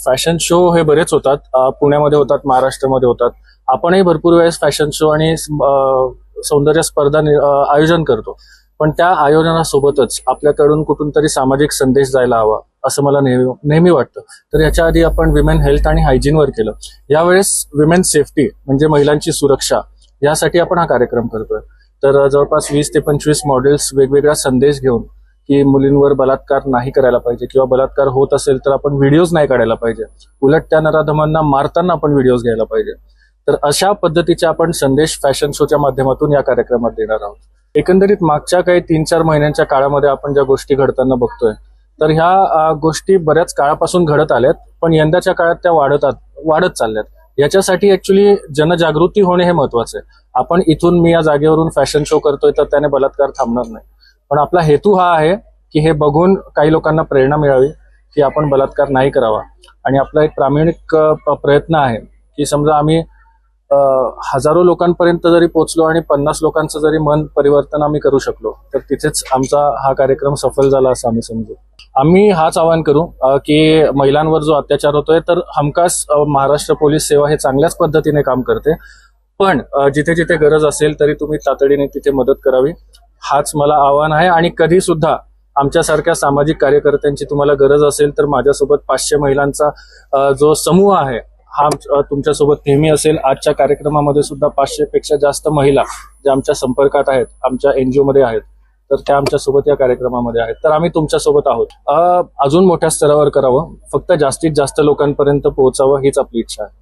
Fashion show हे बरेच होतात. पुण्यामध्ये होतात, महाराष्ट्रामध्ये होतात. आपणही भरपूर वेळेस फॅशन शो आणि सौंदर्य स्पर्धा आयोजन करतो. पण त्या आयोजनासोबतच आपल्याकडून कुठून तरी सामाजिक संदेश जायला हवा असं मला नेहमी वाटतं. तर याच्या आधी आपण विमेन हेल्थ आणि हायजीनवर केलं. यावेळेस विमेन सेफ्टी म्हणजे महिलांची सुरक्षा यासाठी आपण हा कार्यक्रम करतोय. तर जवळपास 20 ते 25 मॉडेल्स वेगवेगळा संदेश घेऊन की मुलींवर बलात्कार नाही करायला पाहिजे किंवा बलात्कार होत असेल तर आपण व्हिडिओज नाही काढायला पाहिजे, उलट त्या नराधमांना मारताना आपण व्हिडिओज घ्यायला पाहिजे. तर अशा पद्धतीचे आपण संदेश फॅशन शोच्या माध्यमातून या कार्यक्रमात देणार आहोत. एकंदरीत मागच्या काही 3-4 महिन्यांच्या काळामध्ये आपण ज्या गोष्टी घडताना बघतोय, तर ह्या गोष्टी बऱ्याच काळापासून घडत आल्यात, पण यंदाच्या काळात त्या वाढत चालल्यात. याच्यासाठी ऍक्च्युली जनजागृती होणे हे महत्वाचं आहे. आपण इथून मी या जागेवरून फॅशन शो करतोय तर त्याने बलात्कार थांबणार नाही. पण आपला हेतू हा आहे की हे बघून काही लोकांना प्रेरणा मिळावी की आपण बलात्कार नाही करावा. आणि आपला एक प्रामाणिक प्रयत्न आहे की समजा आम्ही हजारो लोकांपर्यंत जरी पोहोचलो आणि 50 लोकांचं जरी मन परिवर्तन आम्ही करू शकलो तर तिथेच आमचा हा कार्यक्रम सफल झाला असं आम्ही समजू. आम्ही हाच आवाहन करू की महिलांवर जो अत्याचार होतोय तर हमखास महाराष्ट्र पोलीस सेवा हे चांगल्याच पद्धतीने काम करते. पण जिथे जिथे गरज असेल तरी तुम्ही तातडीने तिथे मदत करावी हाच मला आव्हान आहे. आणि कधी सुद्धा आमच्यासारख्या सामाजिक कार्यकर्त्यांची तुम्हाला गरज असेल तर माझ्यासोबत 500 महिलांचा जो समूह आहे हा तुमच्यासोबत नेहमी असेल. आजच्या कार्यक्रमामध्ये सुद्धा 500 पेक्षा जास्त महिला ज्या आमच्या संपर्कात आहेत, आमच्या NGO मध्ये आहेत, तर त्या आमच्यासोबत या कार्यक्रमामध्ये आहेत. तर आम्ही तुमच्यासोबत आहोत. अजून मोठ्या स्तरावर करावं, फक्त जास्तीत जास्त लोकांपर्यंत पोहोचावं हीच आपली इच्छा आहे.